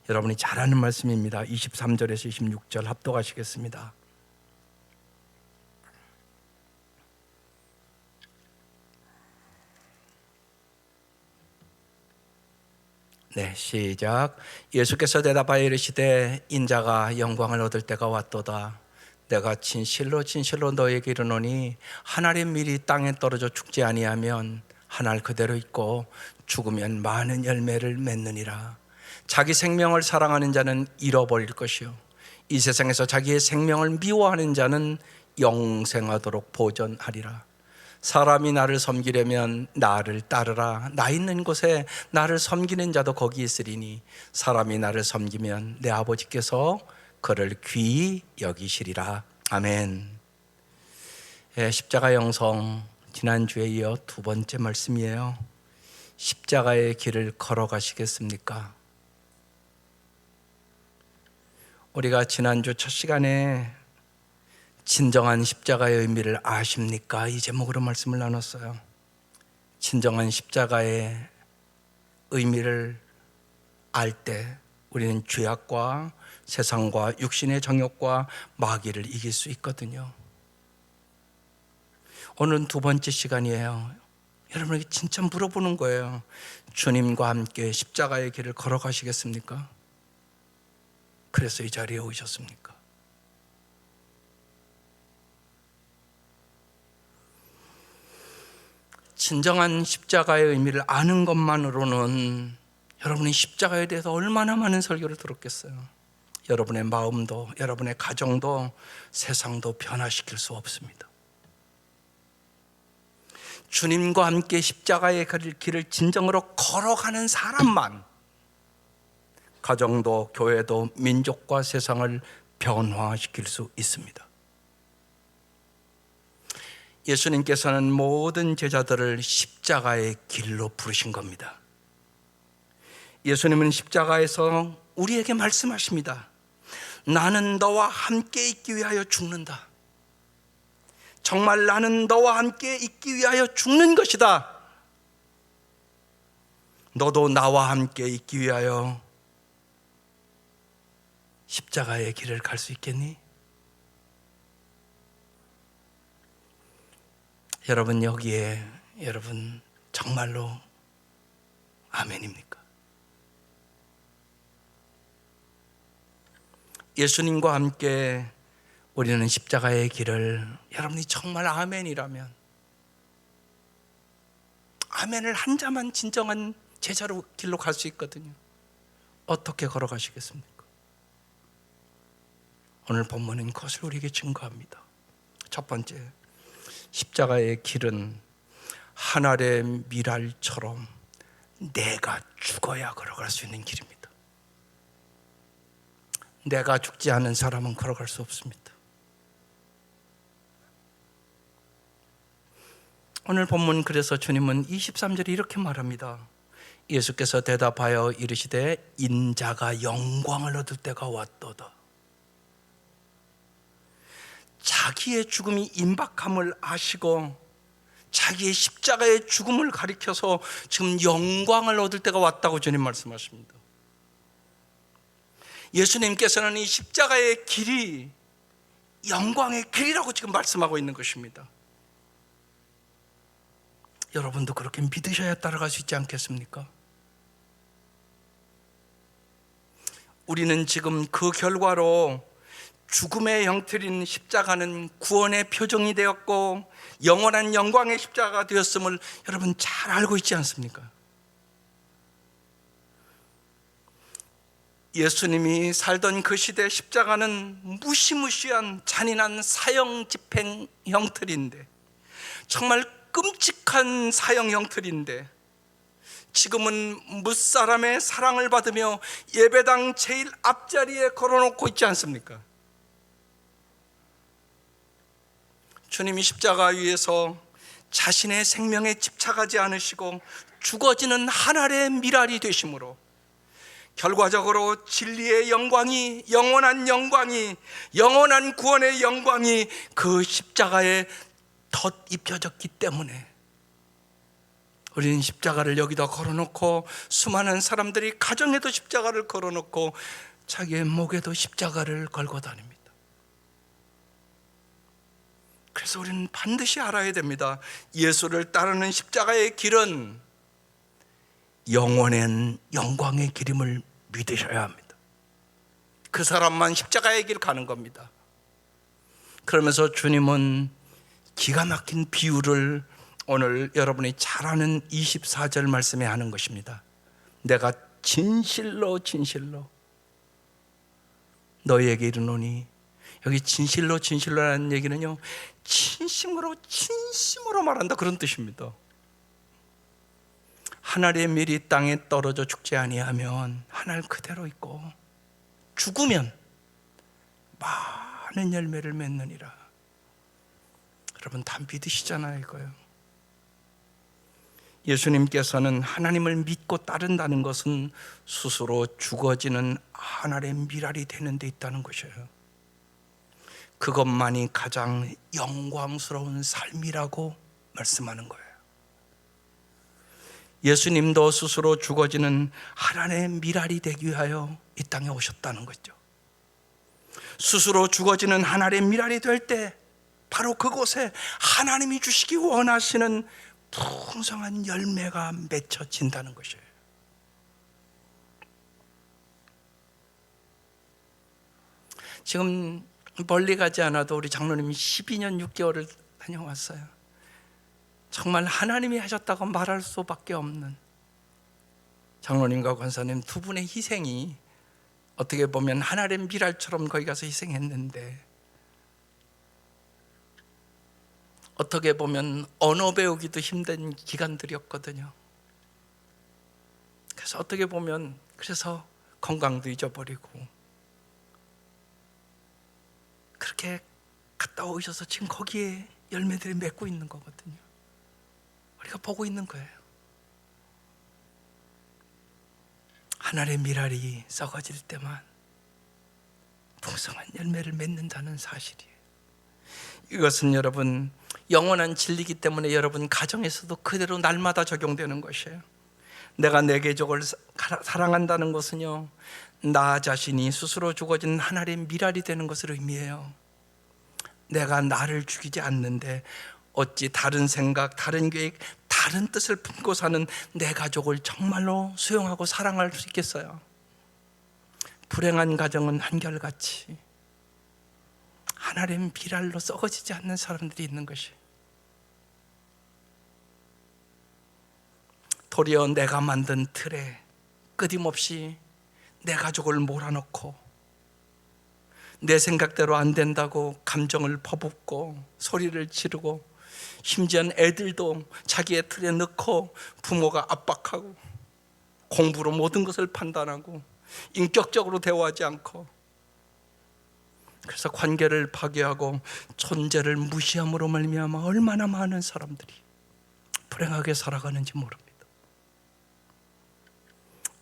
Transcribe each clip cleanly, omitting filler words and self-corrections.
여러분이 잘 아는 말씀입니다. 23절에서 26절 합독하시겠습니다. 네, 시작. 예수께서 대답하여 이르시되 인자가 영광을 얻을 때가 왔도다. 내가 진실로 진실로 너에게 이르노니 한 알의 밀이 땅에 떨어져 죽지 아니하면 한 알 그대로 있고 죽으면 많은 열매를 맺느니라. 자기 생명을 사랑하는 자는 잃어버릴 것이요 이 세상에서 자기의 생명을 미워하는 자는 영생하도록 보존하리라. 사람이 나를 섬기려면 나를 따르라. 나 있는 곳에 나를 섬기는 자도 거기 있으리니 사람이 나를 섬기면 내 아버지께서 그를 귀히 여기시리라. 아멘. 십자가 영성 지난주에 이어 두 번째 말씀이에요. 십자가의 길을 걸어가시겠습니까? 우리가 지난주 첫 시간에 진정한 십자가의 의미를 아십니까? 이 제목으로 말씀을 나눴어요. 진정한 십자가의 의미를 알 때 우리는 죄악과 세상과 육신의 정욕과 마귀를 이길 수 있거든요. 오늘은 두 번째 시간이에요. 여러분에게 진짜 물어보는 거예요. 주님과 함께 십자가의 길을 걸어가시겠습니까? 그래서 이 자리에 오셨습니까? 진정한 십자가의 의미를 아는 것만으로는 여러분이 십자가에 대해서 얼마나 많은 설교를 들었겠어요. 여러분의 마음도 여러분의 가정도 세상도 변화시킬 수 없습니다. 주님과 함께 십자가의 길을 진정으로 걸어가는 사람만 가정도 교회도 민족과 세상을 변화시킬 수 있습니다. 예수님께서는 모든 제자들을 십자가의 길로 부르신 겁니다. 예수님은 십자가에서 우리에게 말씀하십니다. 나는 너와 함께 있기 위하여 죽는다. 정말 나는 너와 함께 있기 위하여 죽는 것이다. 너도 나와 함께 있기 위하여 십자가의 길을 갈 수 있겠니? 여러분 여기에 여러분 정말로 아멘입니까? 예수님과 함께 우리는 십자가의 길을 여러분이 정말 아멘이라면 아멘을 한 자만 진정한 제자로 길로 갈 수 있거든요. 어떻게 걸어가시겠습니까? 오늘 본문은 그것을 우리에게 증거합니다. 첫 번째, 십자가의 길은 한 알의 밀알처럼 내가 죽어야 걸어갈 수 있는 길입니다. 내가 죽지 않은 사람은 걸어갈 수 없습니다. 오늘 본문 그래서 주님은 23절에 이렇게 말합니다. 예수께서 대답하여 이르시되 인자가 영광을 얻을 때가 왔도다. 자기의 죽음이 임박함을 아시고 자기의 십자가의 죽음을 가리켜서 지금 영광을 얻을 때가 왔다고 주님 말씀하십니다. 예수님께서는 이 십자가의 길이 영광의 길이라고 지금 말씀하고 있는 것입니다. 여러분도 그렇게 믿으셔야 따라갈 수 있지 않겠습니까? 우리는 지금 그 결과로 죽음의 형틀인 십자가는 구원의 표정이 되었고 영원한 영광의 십자가가 되었음을 여러분 잘 알고 있지 않습니까? 예수님이 살던 그 시대 십자가는 무시무시한 잔인한 사형 집행 형틀인데 정말 끔찍한 사형 형틀인데 지금은 무사람의 사랑을 받으며 예배당 제일 앞자리에 걸어놓고 있지 않습니까? 주님이 십자가 위에서 자신의 생명에 집착하지 않으시고 죽어지는 한 알의 밀알이 되심으로 결과적으로 진리의 영광이 영원한 구원의 영광이 그 십자가에 덧입혀졌기 때문에 우리는 십자가를 여기다 걸어놓고 수많은 사람들이 가정에도 십자가를 걸어놓고 자기의 목에도 십자가를 걸고 다닙니다. 그래서 우리는 반드시 알아야 됩니다. 예수를 따르는 십자가의 길은 영원한 영광의 길임을 믿으셔야 합니다. 그 사람만 십자가의 길 가는 겁니다. 그러면서 주님은 기가 막힌 비유를 오늘 여러분이 잘 아는 24절 말씀에 하는 것입니다. 내가 진실로 진실로 너희에게 이르노니, 여기 진실로 진실로라는 얘기는요, 진심으로 진심으로 말한다, 그런 뜻입니다. 한 알의 밀이 땅에 떨어져 죽지 아니하면 한 알 그대로 있고 죽으면 많은 열매를 맺느니라. 여러분 다 믿으시잖아요, 이거요. 예수님께서는 하나님을 믿고 따른다는 것은 스스로 죽어지는 한 알의 밀알이 되는 데 있다는 것이에요. 그것만이 가장 영광스러운 삶이라고 말씀하는 거예요. 예수님도 스스로 죽어지는 하나님의 밀알이 되기 위하여 이 땅에 오셨다는 거죠. 스스로 죽어지는 하나님의 밀알이 될 때 바로 그곳에 하나님이 주시기 원하시는 풍성한 열매가 맺혀진다는 것이에요. 지금 멀리 가지 않아도 우리 장로님이 12년 6개월을 다녀왔어요. 정말 하나님이 하셨다고 말할 수밖에 없는 장로님과 권사님 두 분의 희생이 어떻게 보면 하나님의 밀알처럼 거기 가서 희생했는데, 어떻게 보면 언어 배우기도 힘든 기간들이었거든요. 그래서 어떻게 보면 그래서 건강도 잊어버리고 그렇게 갔다 오셔서 지금 거기에 열매들이 맺고 있는 거거든요. 우리가 보고 있는 거예요. 하나님의 밀알이 썩어질 때만 풍성한 열매를 맺는다는 사실이에요. 이것은 여러분 영원한 진리이기 때문에 여러분 가정에서도 그대로 날마다 적용되는 것이에요. 내가 내 가족을 사랑한다는 것은요, 나 자신이 스스로 죽어진 하나님의 밀알이 되는 것을 의미해요. 내가 나를 죽이지 않는데 어찌 다른 생각, 다른 계획, 다른 뜻을 품고 사는 내 가족을 정말로 수용하고 사랑할 수 있겠어요? 불행한 가정은 한결같이 하나님의 밀알로 썩어지지 않는 사람들이 있는 것이, 도리어 내가 만든 틀에 끊임없이 내 가족을 몰아넣고 내 생각대로 안 된다고 감정을 퍼붓고 소리를 지르고, 심지어는 애들도 자기의 틀에 넣고 부모가 압박하고 공부로 모든 것을 판단하고 인격적으로 대화하지 않고, 그래서 관계를 파괴하고 존재를 무시함으로 말미암아 얼마나 많은 사람들이 불행하게 살아가는지 모릅니다.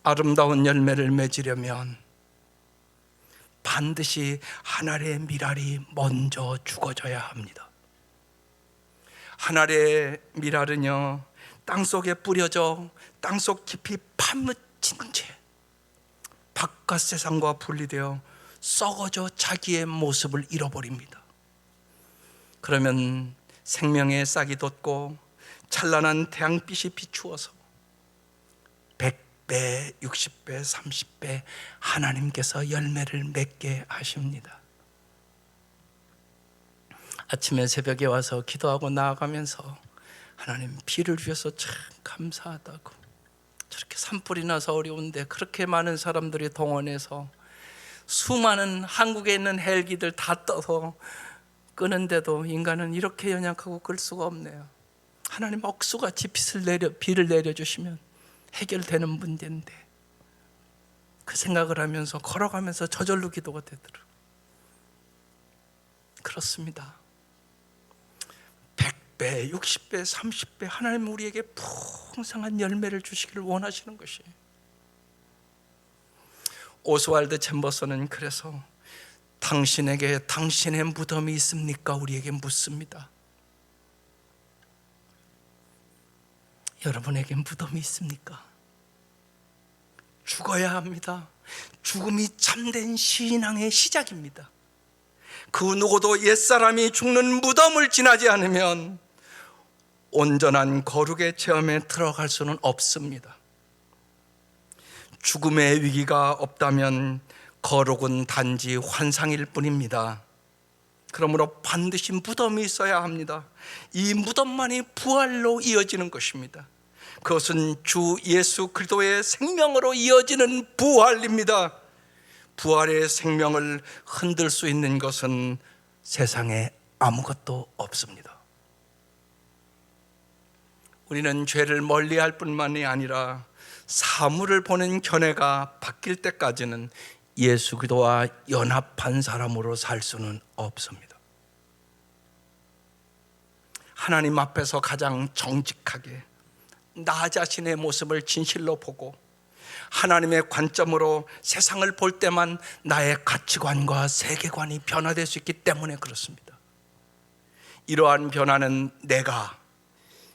아름다운 열매를 맺으려면 반드시 하나님의 밀알이 먼저 죽어져야 합니다. 하나님의 밀알은요, 땅속에 뿌려져 땅속 깊이 파묻힌 채 바깥 세상과 분리되어 썩어져 자기의 모습을 잃어버립니다. 그러면 생명의 싹이 돋고 찬란한 태양빛이 비추어서 100배, 60배, 30배 하나님께서 열매를 맺게 하십니다. 아침에 새벽에 와서 기도하고 나아가면서 하나님 비를 주셔서 참 감사하다고, 저렇게 산불이 나서 어려운데 그렇게 많은 사람들이 동원해서 수많은 한국에 있는 헬기들 다 떠서 끄는데도 인간은 이렇게 연약하고 끌 수가 없네요. 하나님 억수같이 비를 내려주시면 해결되는 문제인데, 그 생각을 하면서 걸어가면서 저절로 기도가 되더라고요. 그렇습니다. 100배, 60배, 30배 하나님 우리에게 풍성한 열매를 주시기를 원하시는 것이에요. 오스왈드 챔버스는 그래서 당신에게 당신의 무덤이 있습니까? 우리에게 묻습니다. 여러분에게 무덤이 있습니까? 죽어야 합니다. 죽음이 참된 신앙의 시작입니다. 그 누구도 옛사람이 죽는 무덤을 지나지 않으면 온전한 거룩의 체험에 들어갈 수는 없습니다. 죽음의 위기가 없다면 거룩은 단지 환상일 뿐입니다. 그러므로 반드시 무덤이 있어야 합니다. 이 무덤만이 부활로 이어지는 것입니다. 그것은 주 예수 그리스도의 생명으로 이어지는 부활입니다. 부활의 생명을 흔들 수 있는 것은 세상에 아무것도 없습니다. 우리는 죄를 멀리할 뿐만이 아니라 사물을 보는 견해가 바뀔 때까지는 예수 그리스도와 연합한 사람으로 살 수는 없습니다. 하나님 앞에서 가장 정직하게 나 자신의 모습을 진실로 보고 하나님의 관점으로 세상을 볼 때만 나의 가치관과 세계관이 변화될 수 있기 때문에 그렇습니다. 이러한 변화는 내가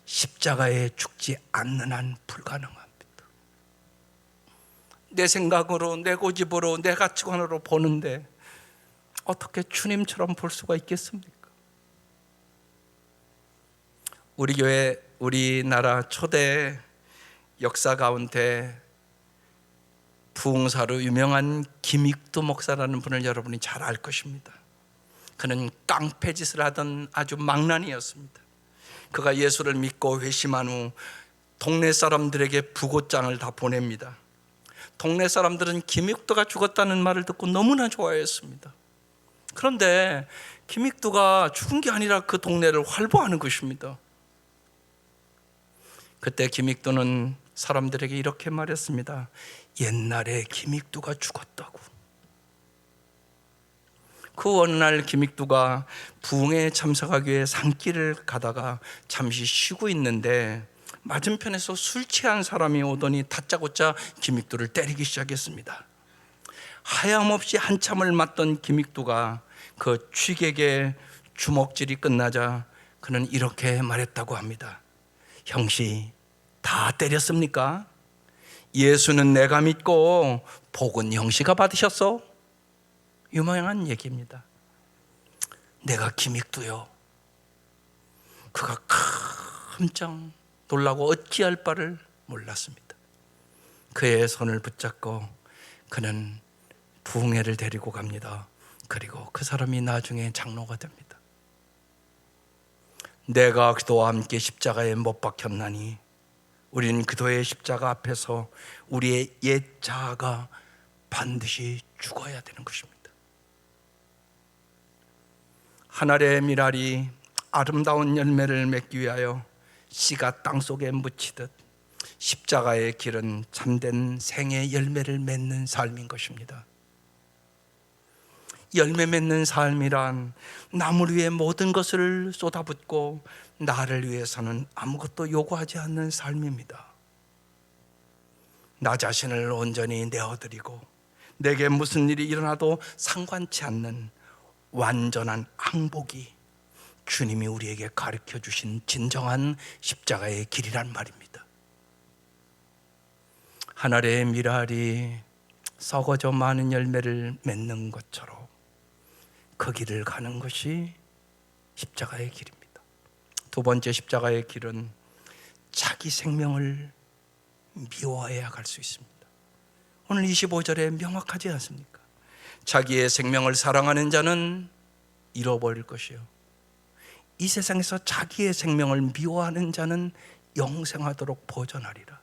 십자가에 죽지 않는 한 불가능합니다. 내 생각으로, 내 고집으로, 내 가치관으로 보는데 어떻게 주님처럼 볼 수가 있겠습니까? 우리 교회, 우리나라 초대 역사 가운데 부흥사로 유명한 김익두 목사라는 분을 여러분이 잘 알 것입니다. 그는 깡패짓을 하던 아주 망나니였습니다. 그가 예수를 믿고 회심한 후 동네 사람들에게 부고장을 다 보냅니다. 동네 사람들은 김익두가 죽었다는 말을 듣고 너무나 좋아했습니다. 그런데 김익두가 죽은 게 아니라 그 동네를 활보하는 것입니다. 그때 김익두는 사람들에게 이렇게 말했습니다. 옛날에 김익두가 죽었다고. 그 어느 날 김익두가 부흥회에 참석하기 위해 산길을 가다가 잠시 쉬고 있는데 맞은편에서 술 취한 사람이 오더니 다짜고짜 김익두를 때리기 시작했습니다. 하염없이 한참을 맞던 김익두가 그 취객의 주먹질이 끝나자 그는 이렇게 말했다고 합니다. 형씨, 다 때렸습니까? 예수는 내가 믿고 복은 형씨가 받으셨어? 유명한 얘기입니다. 내가 김익두요. 그가 깜짝 놀라고 어찌할 바를 몰랐습니다. 그의 손을 붙잡고 그는 부흥회를 데리고 갑니다. 그리고 그 사람이 나중에 장로가 됩니다. 내가 그도와 함께 십자가에 못 박혔나니 우리는 그도의 십자가 앞에서 우리의 옛 자아가 반드시 죽어야 되는 것입니다. 하늘의 미랄이 아름다운 열매를 맺기 위하여 씨가 땅속에 묻히듯 십자가의 길은 참된 생의 열매를 맺는 삶인 것입니다. 열매 맺는 삶이란 남을 위해 모든 것을 쏟아붓고 나를 위해서는 아무것도 요구하지 않는 삶입니다. 나 자신을 온전히 내어드리고 내게 무슨 일이 일어나도 상관치 않는 완전한 항복이 주님이 우리에게 가르쳐 주신 진정한 십자가의 길이란 말입니다. 하늘의 미랄이 썩어져 많은 열매를 맺는 것처럼 그 길을 가는 것이 십자가의 길입니다. 두 번째 십자가의 길은 자기 생명을 미워해야 갈 수 있습니다. 오늘 25절에 명확하지 않습니까? 자기의 생명을 사랑하는 자는 잃어버릴 것이요, 이 세상에서 자기의 생명을 미워하는 자는 영생하도록 보존하리라.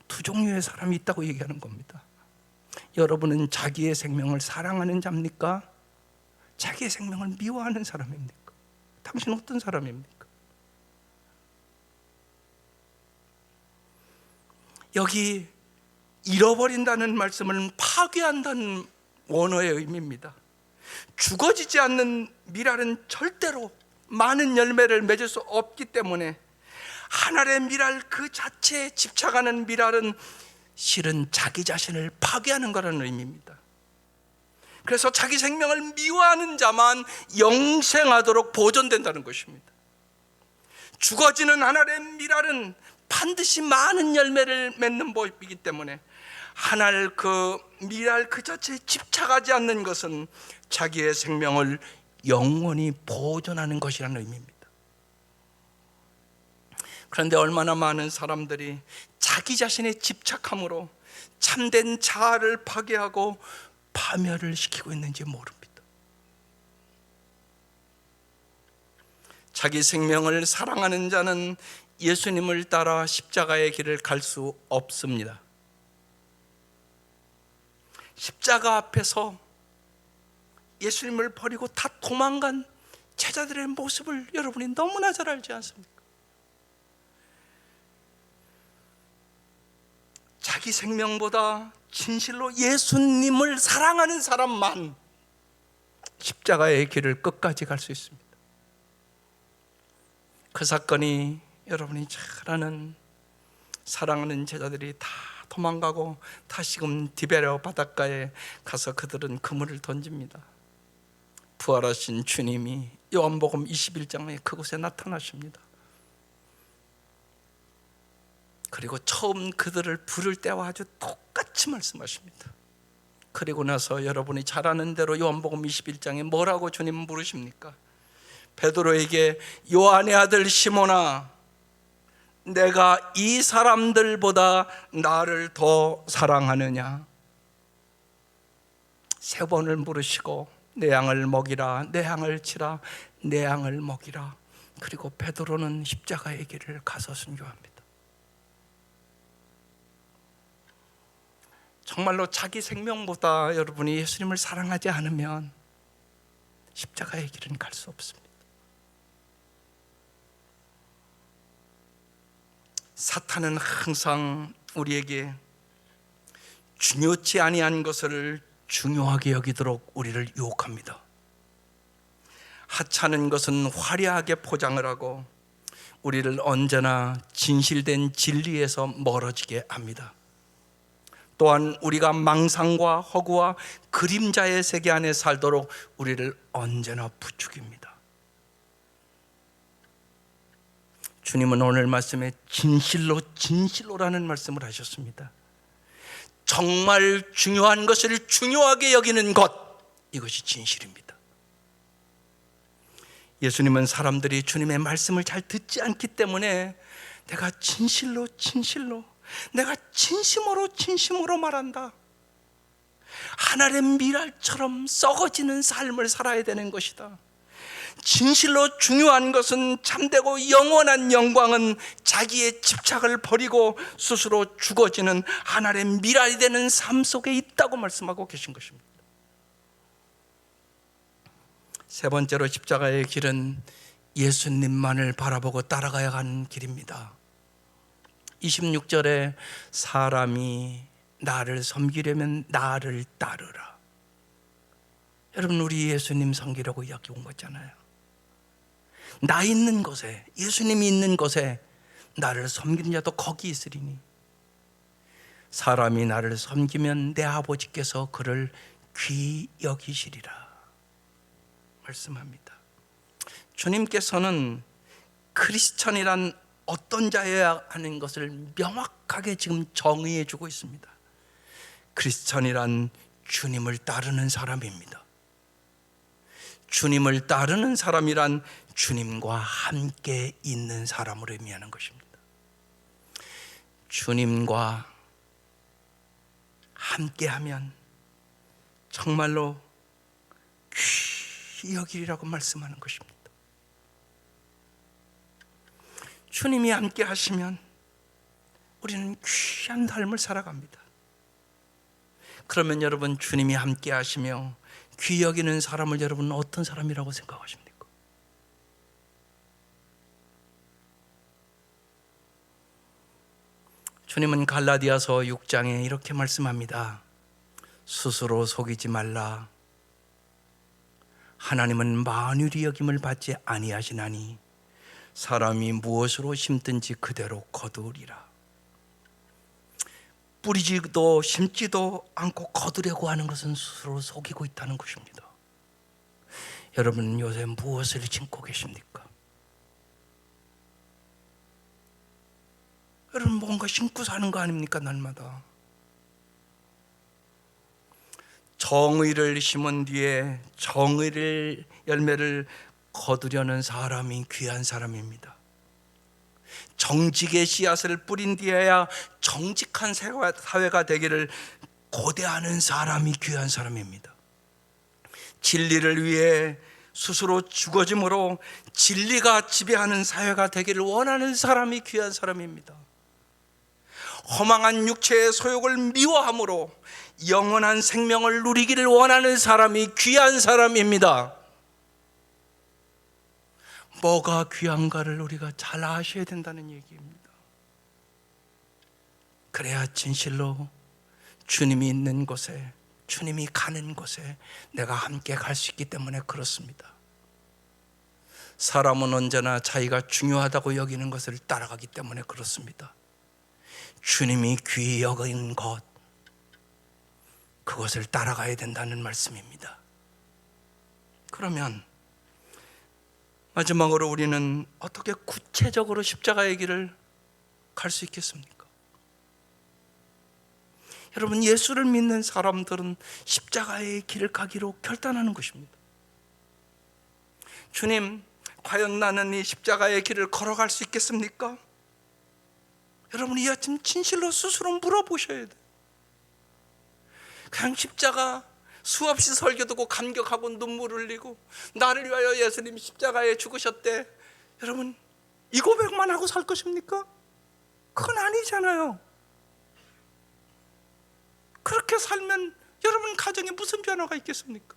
두 종류의 사람이 있다고 얘기하는 겁니다. 여러분은 자기의 생명을 사랑하는 자입니까? 자기의 생명을 미워하는 사람입니까? 당신 어떤 사람입니까? 여기 잃어버린다는 말씀은 파괴한다는 원어의 의미입니다. 죽어지지 않는 미랄은 절대로 많은 열매를 맺을 수 없기 때문에 하늘의 미랄 그 자체에 집착하는 미랄은 실은 자기 자신을 파괴하는 거라는 의미입니다. 그래서 자기 생명을 미워하는 자만 영생하도록 보존된다는 것입니다. 죽어지는 하늘의 밀알은 반드시 많은 열매를 맺는 법이기 때문에 하늘 그 밀알 그 자체에 집착하지 않는 것은 자기의 생명을 영원히 보존하는 것이라는 의미입니다. 그런데 얼마나 많은 사람들이 자기 자신의 집착함으로 참된 자아를 파괴하고 파멸을 시키고 있는지 모릅니다. 자기 생명을 사랑하는 자는 예수님을 따라 십자가의 길을 갈 수 없습니다. 십자가 앞에서 예수님을 버리고 다 도망간 제자들의 모습을 여러분이 너무나 잘 알지 않습니까? 자기 생명보다 진실로 예수님을 사랑하는 사람만 십자가의 길을 끝까지 갈 수 있습니다. 그 사건이 여러분이 잘 아는 사랑하는 제자들이 다 도망가고 다시금 디베레아 바닷가에 가서 그들은 그물을 던집니다. 부활하신 주님이 요한복음 21장에 그곳에 나타나십니다. 그리고 처음 그들을 부를 때와 아주 똑같이 말씀하십니다. 그리고 나서 여러분이 잘 아는 대로 요한복음 21장에 뭐라고 주님은 물으십니까? 베드로에게 요한의 아들 시몬아, 내가 이 사람들보다 나를 더 사랑하느냐? 3번을 물으시고 내 양을 먹이라, 내 양을 치라, 내 양을 먹이라. 그리고 베드로는 십자가의 길을 가서 순교합니다. 정말로 자기 생명보다 여러분이 예수님을 사랑하지 않으면 십자가의 길은 갈 수 없습니다. 사탄은 항상 우리에게 중요치 아니한 것을 중요하게 여기도록 우리를 유혹합니다. 하찮은 것은 화려하게 포장을 하고 우리를 언제나 진실된 진리에서 멀어지게 합니다. 또한 우리가 망상과 허구와 그림자의 세계 안에 살도록 우리를 언제나 부추깁니다. 주님은 오늘 말씀에 진실로 진실로라는 말씀을 하셨습니다. 정말 중요한 것을 중요하게 여기는 것, 이것이 진실입니다. 예수님은 사람들이 주님의 말씀을 잘 듣지 않기 때문에 내가 진실로 내가 진심으로 말한다, 하늘의 밀알처럼 썩어지는 삶을 살아야 되는 것이다. 진실로 중요한 것은 참되고 영원한 영광은 자기의 집착을 버리고 스스로 죽어지는 하늘의 밀알이 되는 삶 속에 있다고 말씀하고 계신 것입니다. 3번째로 십자가의 길은 예수님만을 바라보고 따라가야 하는 길입니다. 26절에 사람이 나를 섬기려면 나를 따르라. 여러분, 우리 예수님 섬기려고 여기 온 거잖아요. 나 있는 곳에, 예수님이 있는 곳에 나를 섬기는 자도 거기 있으리니 사람이 나를 섬기면 내 아버지께서 그를 귀히 여기시리라 말씀합니다. 주님께서는 크리스천이란 어떤 자여야 하는 것을 명확하게 지금 정의해 주고 있습니다. 크리스천이란 주님을 따르는 사람입니다. 주님을 따르는 사람이란 주님과 함께 있는 사람을 의미하는 것입니다. 주님과 함께하면 정말로 귀히 여기리라고 말씀하는 것입니다. 주님이 함께 하시면 우리는 귀한 삶을 살아갑니다. 그러면 여러분, 주님이 함께 하시며 귀히 여기는 사람을 여러분은 어떤 사람이라고 생각하십니까? 주님은 갈라디아서 6장에 이렇게 말씀합니다. 스스로 속이지 말라. 하나님은 만유리 여김을 받지 아니하시나니 사람이 무엇으로 심든지 그대로 거두리라. 뿌리지도 심지도 않고 거두려고 하는 것은 스스로 속이고 있다는 것입니다. 여러분, 요새 무엇을 심고 계십니까? 여러분 뭔가 심고 사는 거 아닙니까? 날마다 정의를 심은 뒤에 정의를 열매를 거두려는 사람이 귀한 사람입니다. 정직의 씨앗을 뿌린 뒤에야 정직한 사회가 되기를 고대하는 사람이 귀한 사람입니다. 진리를 위해 스스로 죽어짐으로 진리가 지배하는 사회가 되기를 원하는 사람이 귀한 사람입니다. 허망한 육체의 소욕을 미워함으로 영원한 생명을 누리기를 원하는 사람이 귀한 사람입니다. 뭐가 귀한가를 우리가 잘 아셔야 된다는 얘기입니다. 그래야 진실로 주님이 있는 곳에, 주님이 가는 곳에 내가 함께 갈 수 있기 때문에 그렇습니다. 사람은 언제나 자기가 중요하다고 여기는 것을 따라가기 때문에 그렇습니다. 주님이 귀히 여긴 것, 그것을 따라가야 된다는 말씀입니다. 그러면 마지막으로 우리는 어떻게 구체적으로 십자가의 길을 갈 수 있겠습니까? 여러분, 예수를 믿는 사람들은 십자가의 길을 가기로 결단하는 것입니다. 주님, 과연 나는 이 십자가의 길을 걸어갈 수 있겠습니까? 여러분, 이 아침 진실로 스스로 물어보셔야 돼요. 그냥 십자가 수없이 설교 듣고 감격하고 눈물 흘리고 나를 위하여 예수님 십자가에 죽으셨대, 여러분 이 고백만 하고 살 것입니까? 그건 아니잖아요. 그렇게 살면 여러분 가정에 무슨 변화가 있겠습니까?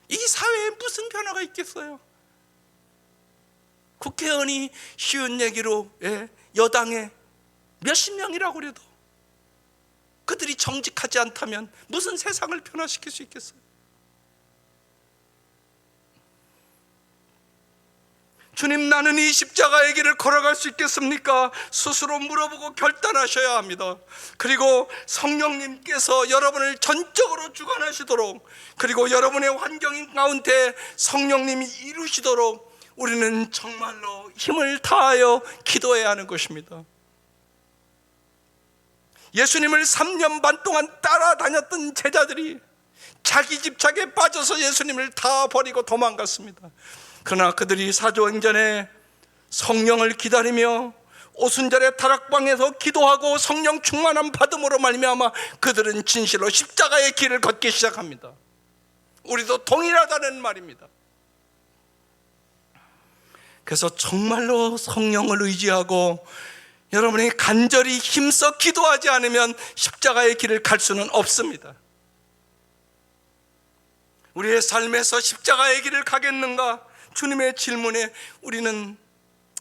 이 사회에 무슨 변화가 있겠어요? 국회의원이 쉬운 얘기로 여당에 몇십 명이라고 그래도 그들이 정직하지 않다면 무슨 세상을 변화시킬 수 있겠어요? 주님, 나는 이 십자가의 길을 걸어갈 수 있겠습니까? 스스로 물어보고 결단하셔야 합니다. 그리고 성령님께서 여러분을 전적으로 주관하시도록, 그리고 여러분의 환경 가운데 성령님이 이루시도록 우리는 정말로 힘을 다하여 기도해야 하는 것입니다. 예수님을 3년 반 동안 따라다녔던 제자들이 자기 집착에 빠져서 예수님을 다 버리고 도망갔습니다. 그러나 그들이 사도행전에 성령을 기다리며 오순절에 다락방에서 기도하고 성령 충만함 받음으로 말미암아 그들은 진실로 십자가의 길을 걷기 시작합니다. 우리도 동일하다는 말입니다. 그래서 정말로 성령을 의지하고 여러분이 간절히 힘써 기도하지 않으면 십자가의 길을 갈 수는 없습니다. 우리의 삶에서 십자가의 길을 가겠는가? 주님의 질문에 우리는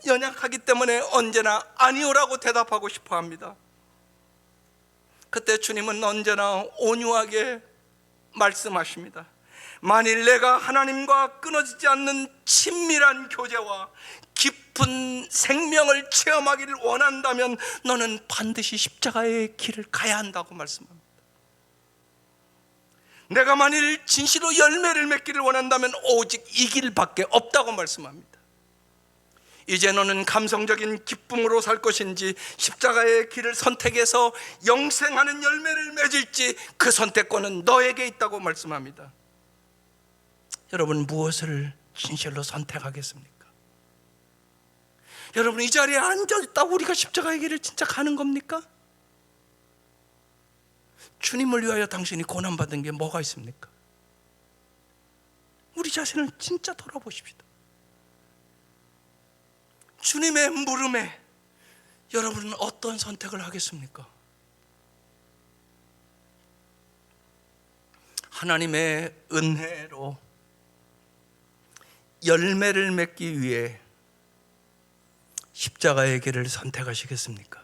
연약하기 때문에 언제나 아니오라고 대답하고 싶어 합니다. 그때 주님은 언제나 온유하게 말씀하십니다. 만일 내가 하나님과 끊어지지 않는 친밀한 교제와 깊은 생명을 체험하기를 원한다면 너는 반드시 십자가의 길을 가야 한다고 말씀합니다. 내가 만일 진실로 열매를 맺기를 원한다면 오직 이 길밖에 없다고 말씀합니다. 이제 너는 감성적인 기쁨으로 살 것인지 십자가의 길을 선택해서 영생하는 열매를 맺을지 그 선택권은 너에게 있다고 말씀합니다. 여러분, 무엇을 진실로 선택하겠습니까? 여러분, 이 자리에 앉아있다고 우리가 십자가의 길을 진짜 가는 겁니까? 주님을 위하여 당신이 고난받은 게 뭐가 있습니까? 우리 자신을 진짜 돌아보십시다. 주님의 물음에 여러분은 어떤 선택을 하겠습니까? 하나님의 은혜로 열매를 맺기 위해 십자가의 길을 선택하시겠습니까?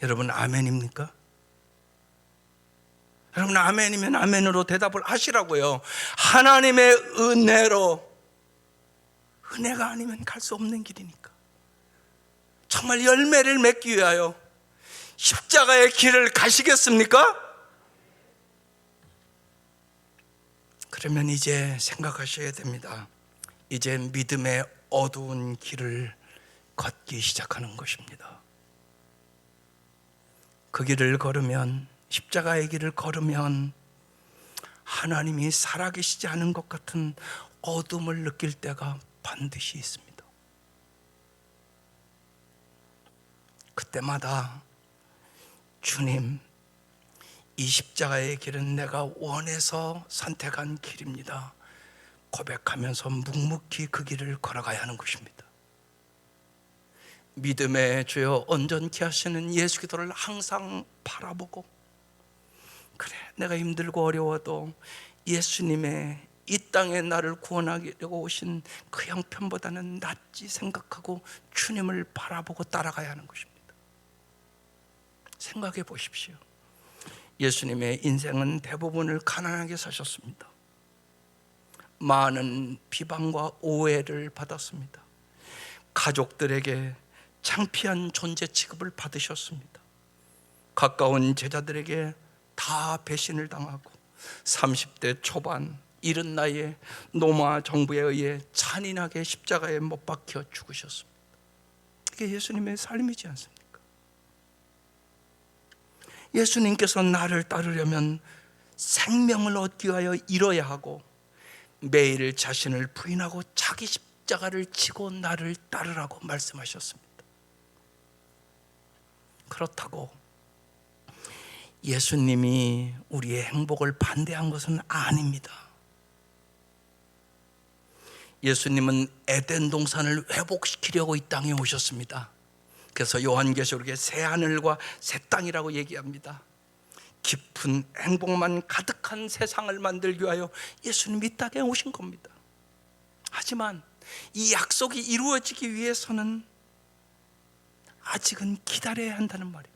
여러분, 아멘입니까? 여러분, 아멘이면 아멘으로 대답을 하시라고요. 하나님의 은혜로, 은혜가 아니면 갈 수 없는 길이니까 정말 열매를 맺기 위하여 십자가의 길을 가시겠습니까? 그러면 이제 생각하셔야 됩니다. 이제 믿음의 어두운 길을 걷기 시작하는 것입니다. 그 길을 걸으면, 십자가의 길을 걸으면 하나님이 살아계시지 않은 것 같은 어둠을 느낄 때가 반드시 있습니다. 그때마다 주님, 이 십자가의 길은 내가 원해서 선택한 길입니다 고백하면서 묵묵히 그 길을 걸어가야 하는 것입니다. 믿음의 주여 온전케 하시는 예수 기도를 항상 바라보고, 그래, 내가 힘들고 어려워도 예수님의 이 땅에 나를 구원하려고 오신 그 형편보다는 낫지 생각하고 주님을 바라보고 따라가야 하는 것입니다. 생각해 보십시오. 예수님의 인생은 대부분을 가난하게 사셨습니다. 많은 비방과 오해를 받았습니다. 가족들에게 창피한 존재 취급을 받으셨습니다. 가까운 제자들에게 다 배신을 당하고 30대 초반 이른 나이에 로마 정부에 의해 잔인하게 십자가에 못 박혀 죽으셨습니다. 이게 예수님의 삶이지 않습니까? 예수님께서 나를 따르려면 생명을 얻기 위하여 잃어야 하고 매일 자신을 부인하고 자기 십자가를 지고 나를 따르라고 말씀하셨습니다. 그렇다고 예수님이 우리의 행복을 반대한 것은 아닙니다. 예수님은 에덴 동산을 회복시키려고 이 땅에 오셨습니다. 그래서 요한계시록에 새 하늘과 새 땅이라고 얘기합니다. 깊은 행복만 가득한 세상을 만들기 위하여 예수님이 이 땅에 오신 겁니다. 하지만 이 약속이 이루어지기 위해서는 아직은 기다려야 한다는 말입니다.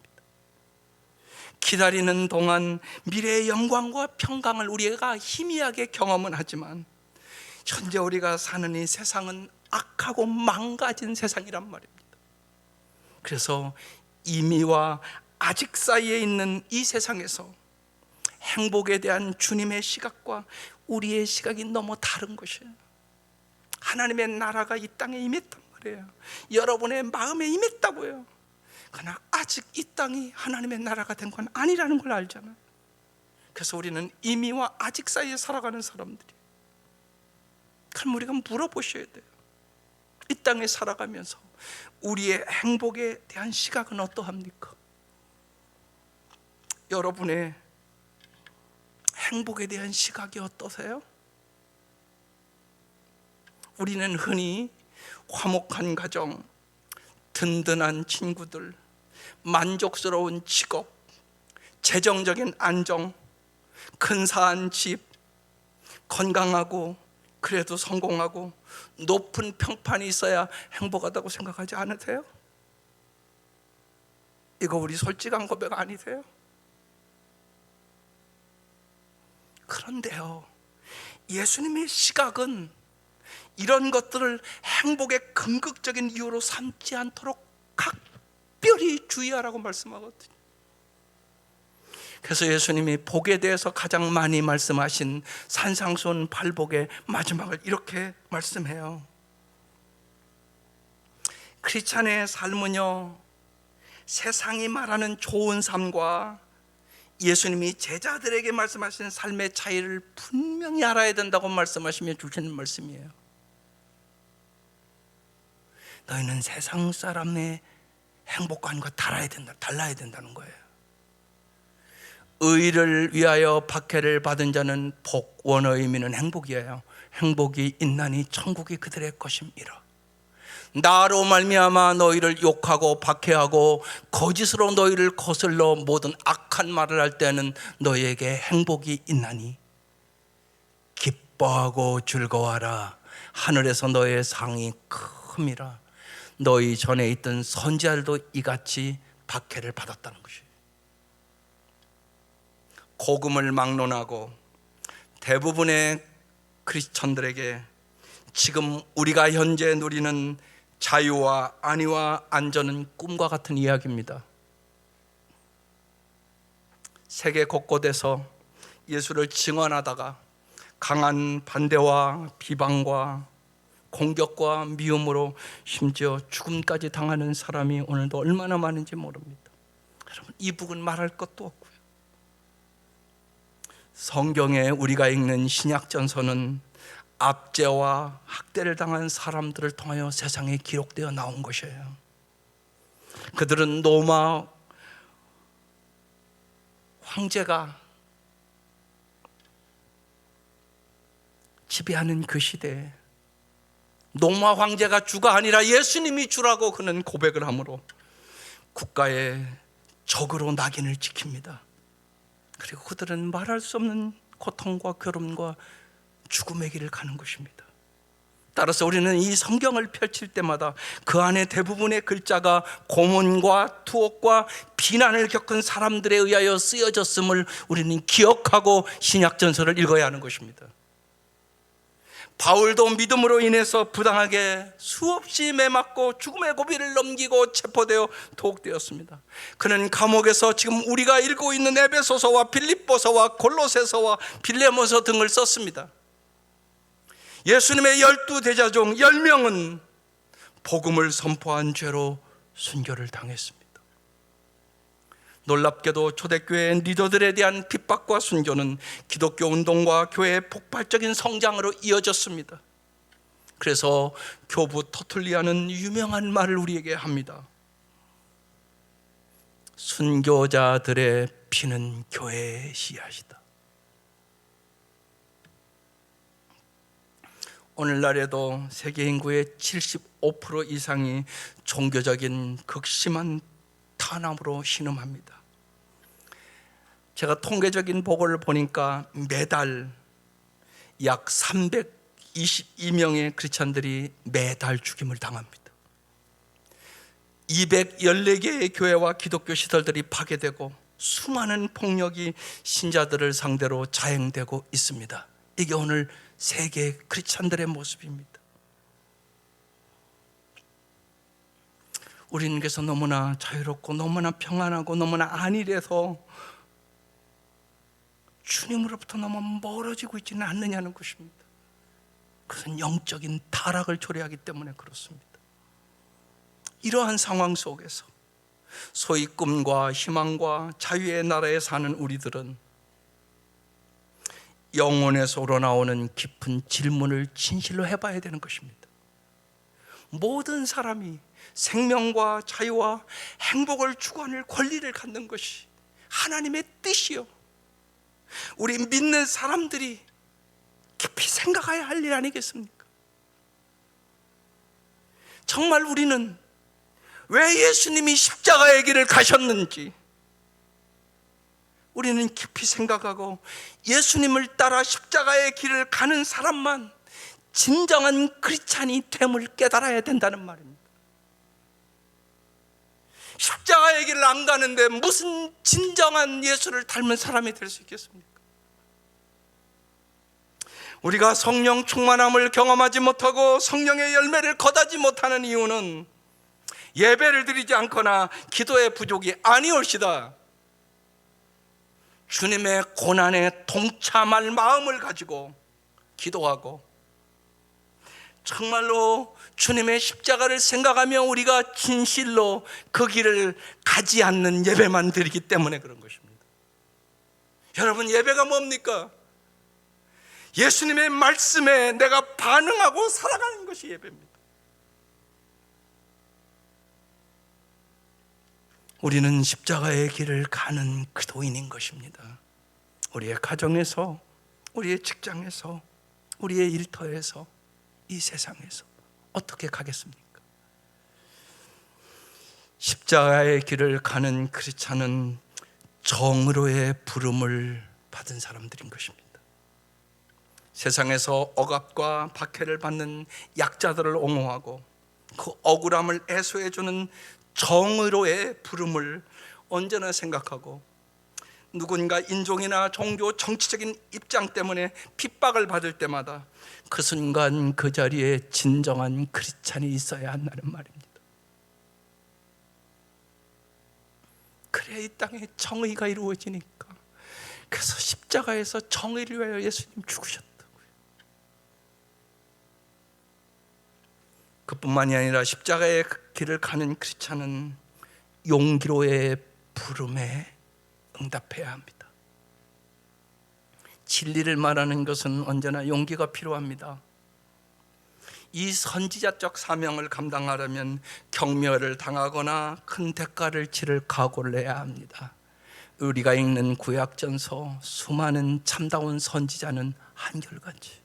기다리는 동안 미래의 영광과 평강을 우리가 희미하게 경험은 하지만 현재 우리가 사는 이 세상은 악하고 망가진 세상이란 말입니다. 그래서 이미와 아직 사이에 있는 이 세상에서 행복에 대한 주님의 시각과 우리의 시각이 너무 다른 것이에요. 하나님의 나라가 이 땅에 임했단 말이에요. 여러분의 마음에 임했다고요. 그러나 아직 이 땅이 하나님의 나라가 된 건 아니라는 걸 알잖아요. 그래서 우리는 이미와 아직 사이에 살아가는 사람들이에요. 그럼 우리가 물어보셔야 돼요. 이 땅에 살아가면서 우리의 행복에 대한 시각은 어떠합니까? 여러분의 행복에 대한 시각이 어떠세요? 우리는 흔히 화목한 가정, 든든한 친구들, 만족스러운 직업, 재정적인 안정, 근사한 집, 건강하고 그래도 성공하고 높은 평판이 있어야 행복하다고 생각하지 않으세요? 이거 우리 솔직한 고백 아니세요? 그런데요, 예수님의 시각은 이런 것들을 행복의 긍극적인 이유로 삼지 않도록 각별히 주의하라고 말씀하거든요. 그래서 예수님이 복에 대해서 가장 많이 말씀하신 산상수훈 8복의 마지막을 이렇게 말씀해요. 크리스찬의 삶은요, 세상이 말하는 좋은 삶과 예수님이 제자들에게 말씀하신 삶의 차이를 분명히 알아야 된다고 말씀하시며 주시는 말씀이에요. 너희는 세상 사람의 행복관과 달라야 된다는 거예요. 의를 위하여 박해를 받은 자는 복, 원어의 의미는 행복이에요. 행복이 있나니 천국이 그들의 것임이라. 나로 말미암아 너희를 욕하고 박해하고 거짓으로 너희를 거슬러 모든 악한 말을 할 때는 너희에게 행복이 있나니 기뻐하고 즐거워하라. 하늘에서 너희의 상이 큼이라. 너희 전에 있던 선지자들도 이같이 박해를 받았다는 것이에요. 복음을 막론하고 대부분의 크리스천들에게 지금 우리가 현재 누리는 자유와 안위와 안전은 꿈과 같은 이야기입니다. 세계 곳곳에서 예수를 증언하다가 강한 반대와 비방과 공격과 미움으로 심지어 죽음까지 당하는 사람이 오늘도 얼마나 많은지 모릅니다. 여러분, 이 북은 말할 것도 없고요. 성경에 우리가 읽는 신약전서는 압제와 학대를 당한 사람들을 통하여 세상에 기록되어 나온 것이에요. 그들은 로마 황제가 지배하는 그 시대에 로마 황제가 주가 아니라 예수님이 주라고 그는 고백을 하므로 국가의 적으로 낙인을 찍힙니다. 그리고 그들은 말할 수 없는 고통과 괴로움과 죽음의 길을 가는 것입니다. 따라서 우리는 이 성경을 펼칠 때마다 그 안에 대부분의 글자가 고문과 투옥과 비난을 겪은 사람들에 의하여 쓰여졌음을 우리는 기억하고 신약전서를 읽어야 하는 것입니다. 바울도 믿음으로 인해서 부당하게 수없이 매맞고 죽음의 고비를 넘기고 체포되어 도옥되었습니다. 그는 감옥에서 지금 우리가 읽고 있는 에베소서와 빌립보서와 골로새서와 빌레몬서 등을 썼습니다. 예수님의 12대자 중 10명은 복음을 선포한 죄로 순교를 당했습니다. 놀랍게도 초대교회 리더들에 대한 핍박과 순교는 기독교 운동과 교회의 폭발적인 성장으로 이어졌습니다. 그래서 교부 터툴리아는 유명한 말을 우리에게 합니다. 순교자들의 피는 교회의 씨앗이다. 오늘날에도 세계 인구의 75% 이상이 종교적인 극심한 탄압으로 신음합니다. 제가 통계적인 보고를 보니까 매달 약 322명의 크리스찬들이 매달 죽임을 당합니다. 214개의 교회와 기독교 시설들이 파괴되고 수많은 폭력이 신자들을 상대로 자행되고 있습니다. 이게 오늘 세계 크리스찬들의 모습입니다. 우리는 그래서 너무나 자유롭고 너무나 평안하고 너무나 안일해서 주님으로부터 너무 멀어지고 있지는 않느냐는 것입니다. 그것은 영적인 타락을 초래하기 때문에 그렇습니다. 이러한 상황 속에서 소위 꿈과 희망과 자유의 나라에 사는 우리들은 영혼에서 우러나오는 깊은 질문을 진실로 해봐야 되는 것입니다. 모든 사람이 생명과 자유와 행복을 추구하는 권리를 갖는 것이 하나님의 뜻이요, 우리 믿는 사람들이 깊이 생각해야 할 일 아니겠습니까? 정말 우리는 왜 예수님이 십자가의 길을 가셨는지 우리는 깊이 생각하고 예수님을 따라 십자가의 길을 가는 사람만 진정한 크리스찬이 됨을 깨달아야 된다는 말입니다. 십자가의 길을 안 가는데 무슨 진정한 예수를 닮은 사람이 될 수 있겠습니까? 우리가 성령 충만함을 경험하지 못하고 성령의 열매를 거두지 못하는 이유는 예배를 드리지 않거나 기도의 부족이 아니올시다. 주님의 고난에 동참할 마음을 가지고 기도하고 정말로 주님의 십자가를 생각하며 우리가 진실로 그 길을 가지 않는 예배만 드리기 때문에 그런 것입니다. 여러분, 예배가 뭡니까? 예수님의 말씀에 내가 반응하고 살아가는 것이 예배입니다. 우리는 십자가의 길을 가는 그도인인 것입니다. 우리의 가정에서, 우리의 직장에서, 우리의 일터에서, 이 세상에서 어떻게 가겠습니까? 십자가의 길을 가는 크리스찬은 정의로의 부름을 받은 사람들인 것입니다. 세상에서 억압과 박해를 받는 약자들을 옹호하고 그 억울함을 해소해주는 정의로의 부름을 언제나 생각하고 누군가 인종이나 종교, 정치적인 입장 때문에 핍박을 받을 때마다 그 순간 그 자리에 진정한 크리스찬이 있어야 한다는 말입니다. 그래야 이 땅에 정의가 이루어지니까. 그래서 십자가에서 정의를 위하여 예수님 죽으셨다고요. 그뿐만이 아니라 십자가의 길을 가는 크리스찬은 용기로의 부름에 응답해야 합니다. 진리를 말하는 것은 언제나 용기가 필요합니다. 이 선지자적 사명을 감당하려면 경멸을 당하거나 큰 대가를 치를 각오를 해야 합니다. 우리가 읽는 구약전서 수많은 참다운 선지자는 한결같이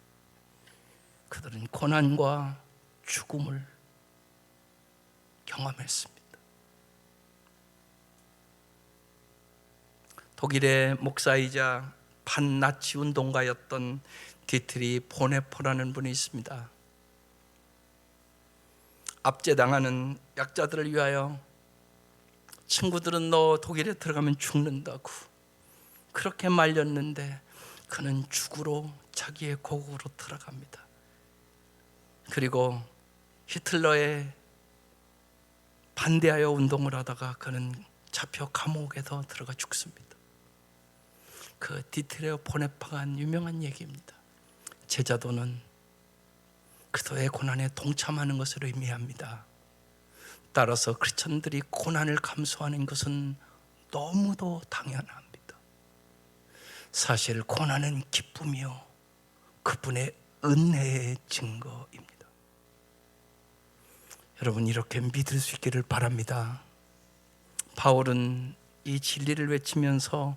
그들은 고난과 죽음을 경험했습니다. 독일의 목사이자 반나치 운동가였던 디트리 보네포라는 분이 있습니다. 압제당하는 약자들을 위하여 친구들은 너 독일에 들어가면 죽는다고 그렇게 말렸는데 그는 죽으러 자기의 고국으로 들어갑니다. 그리고 히틀러에 반대하여 운동을 하다가 그는 잡혀 감옥에서 들어가 죽습니다. 그 디트레 보네파가 한 유명한 얘기입니다. 제자도는 그도의 고난에 동참하는 것을 의미합니다. 따라서 크리스천들이 고난을 감수하는 것은 너무도 당연합니다. 사실 고난은 기쁨이요 그분의 은혜의 증거입니다. 여러분 이렇게 믿을 수 있기를 바랍니다. 바울은 이 진리를 외치면서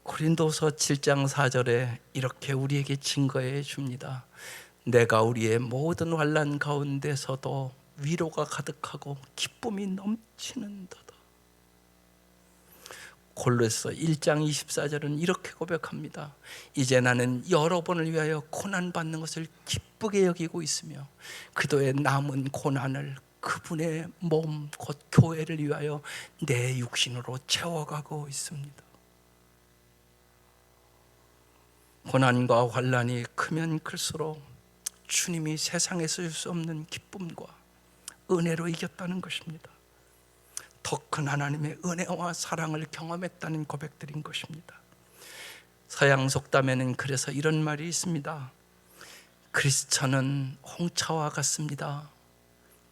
고린도서 7장 4절에 이렇게 우리에게 증거해 줍니다. 내가 우리의 모든 환난 가운데서도 위로가 가득하고 기쁨이 넘치는도다. 골로새 1장 24절은 이렇게 고백합니다. 이제 나는 여러분을 위하여 고난받는 것을 기쁘게 여기고 있으며 그도의 남은 고난을 그분의 몸 곧 교회를 위하여 내 육신으로 채워가고 있습니다. 고난과 환난이 크면 클수록 주님이 세상에서 줄 수 없는 기쁨과 은혜로 이겼다는 것입니다. 더 큰 하나님의 은혜와 사랑을 경험했다는 고백들인 것입니다. 서양 속담에는 그래서 이런 말이 있습니다. 크리스천은 홍차와 같습니다.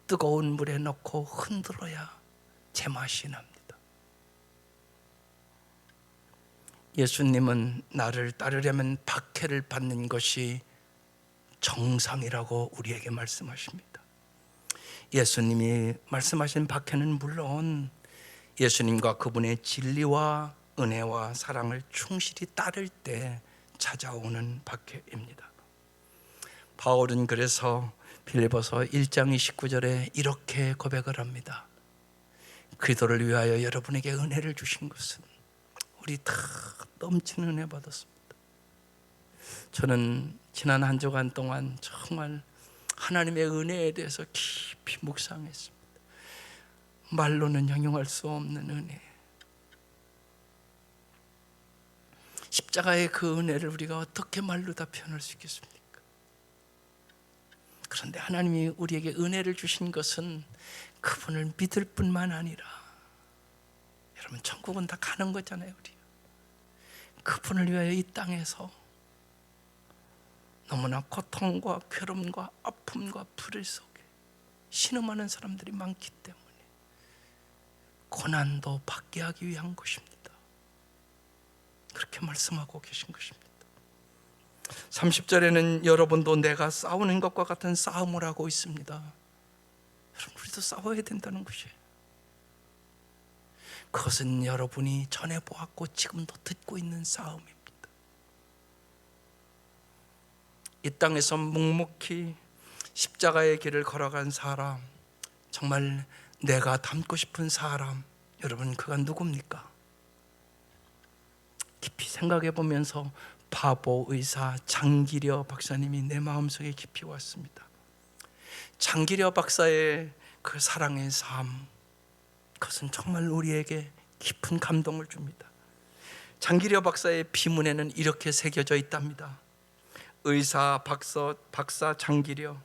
뜨거운 물에 넣고 흔들어야 제맛이 납니다. 예수님은 나를 따르려면 박해를 받는 것이 정상이라고 우리에게 말씀하십니다. 예수님이 말씀하신 박해는 물론 예수님과 그분의 진리와 은혜와 사랑을 충실히 따를 때 찾아오는 박해입니다. 바울은 그래서 빌립보서 1장 29절에 이렇게 고백을 합니다. 그리스도를 위하여 여러분에게 은혜를 주신 것은 우리 다 넘치는 은혜 받았습니다. 저는 지난 한 주간 동안 정말 하나님의 은혜에 대해서 깊이 묵상했습니다. 말로는 형용할 수 없는 은혜. 십자가의 그 은혜를 우리가 어떻게 말로 다 표현할 수 있겠습니까? 그런데 하나님이 우리에게 은혜를 주신 것은 그분을 믿을 뿐만 아니라 여러분 천국은 다 가는 거잖아요. 우리 그분을 위하여 이 땅에서 너무나 고통과 괴로움과 아픔과 불의 속에 신음하는 사람들이 많기 때문에 고난도 받게 하기 위한 것입니다. 그렇게 말씀하고 계신 것입니다. 30절에는 여러분도 내가 싸우는 것과 같은 싸움을 하고 있습니다. 여러분 우리도 싸워야 된다는 것이에요. 그것은 여러분이 전에 보았고 지금도 듣고 있는 싸움입니다. 이 땅에서 묵묵히 십자가의 길을 걸어간 사람, 정말 내가 닮고 싶은 사람, 여러분 그가 누굽니까? 깊이 생각해 보면서 바보 의사 장기려 박사님이 내 마음속에 깊이 왔습니다. 장기려 박사의 그 사랑의 삶, 그것은 정말 우리에게 깊은 감동을 줍니다. 장기려 박사의 비문에는 이렇게 새겨져 있답니다. 의사 박사 장기려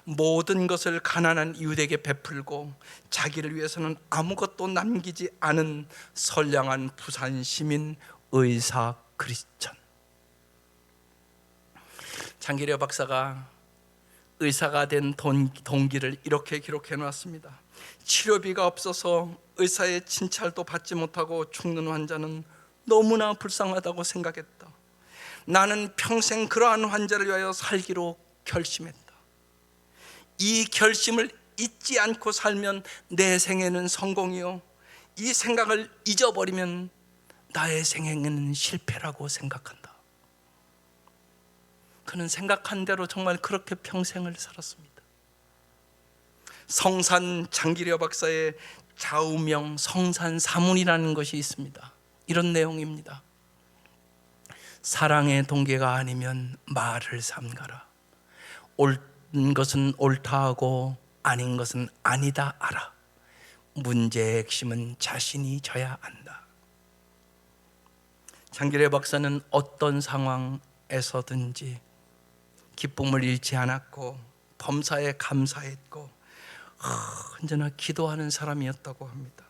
모든 것을 가난한 이웃에게 베풀고 자기를 위해서는 아무것도 남기지 않은 선량한 부산 시민 의사 크리스천. 장기려 박사가 의사가 된 동기를 이렇게 기록해 놨습니다. 치료비가 없어서 의사의 진찰도 받지 못하고 죽는 환자는 너무나 불쌍하다고 생각했다. 나는 평생 그러한 환자를 위하여 살기로 결심했다. 이 결심을 잊지 않고 살면 내 생애는 성공이요, 이 생각을 잊어버리면 나의 생애는 실패라고 생각한다. 그는 생각한 대로 정말 그렇게 평생을 살았습니다. 성산 장기려 박사의 좌우명 성산사문이라는 것이 있습니다. 이런 내용입니다. 사랑의 동기가 아니면 말을 삼가라. 옳은 것은 옳다 하고 아닌 것은 아니다 알아. 문제의 핵심은 자신이 져야 한다. 장기려 박사는 어떤 상황에서든지 기쁨을 잃지 않았고 범사에 감사했고 언제나 기도하는 사람이었다고 합니다.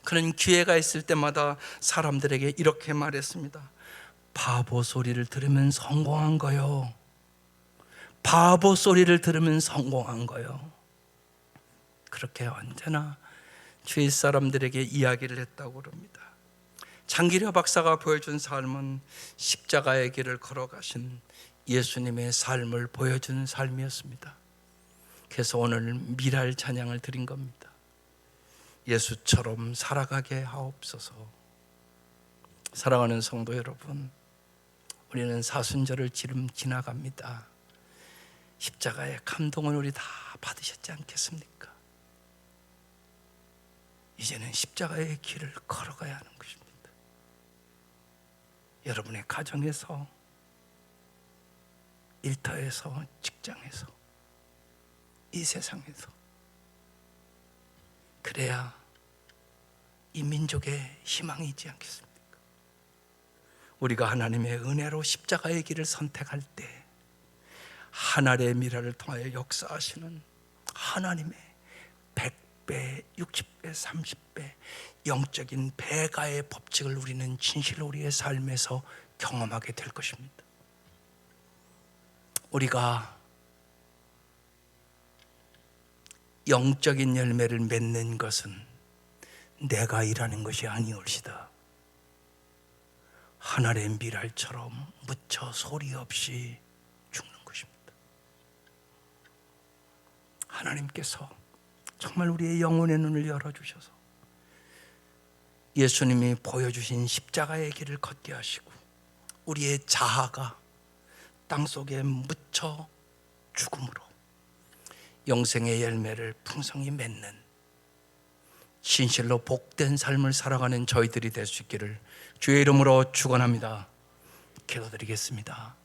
그는 기회가 있을 때마다 사람들에게 이렇게 말했습니다. 바보 소리를 들으면 성공한 거요. 바보 소리를 들으면 성공한 거요. 그렇게 언제나 주위 사람들에게 이야기를 했다고 그럽니다. 장기려 박사가 보여준 삶은 십자가의 길을 걸어가신 예수님의 삶을 보여준 삶이었습니다. 그래서 오늘 미랄 찬양을 드린 겁니다. 예수처럼 살아가게 하옵소서. 사랑하는 성도 여러분, 우리는 사순절을 지나갑니다. 십자가의 감동을 우리 다 받으셨지 않겠습니까? 이제는 십자가의 길을 걸어가야 하는 것입니다. 여러분의 가정에서, 일터에서, 직장에서, 이 세상에서, 그래야 이 민족의 희망이지 않겠습니까? 우리가 하나님의 은혜로 십자가의 길을 선택할 때 하늘의 미랄을 통하여 역사하시는 하나님의 100배, 60배, 30배 영적인 배가의 법칙을 우리는 진실로 우리의 삶에서 경험하게 될 것입니다. 우리가 영적인 열매를 맺는 것은 내가 일하는 것이 아니올시다. 하늘의 미랄처럼 무쳐 소리 없이 죽는 것입니다. 하나님께서 정말 우리의 영혼의 눈을 열어주셔서 예수님이 보여주신 십자가의 길을 걷게 하시고 우리의 자아가 땅속에 묻혀 죽음으로 영생의 열매를 풍성히 맺는 진실로 복된 삶을 살아가는 저희들이 될 수 있기를 주의 이름으로 축원합니다. 기도드리겠습니다.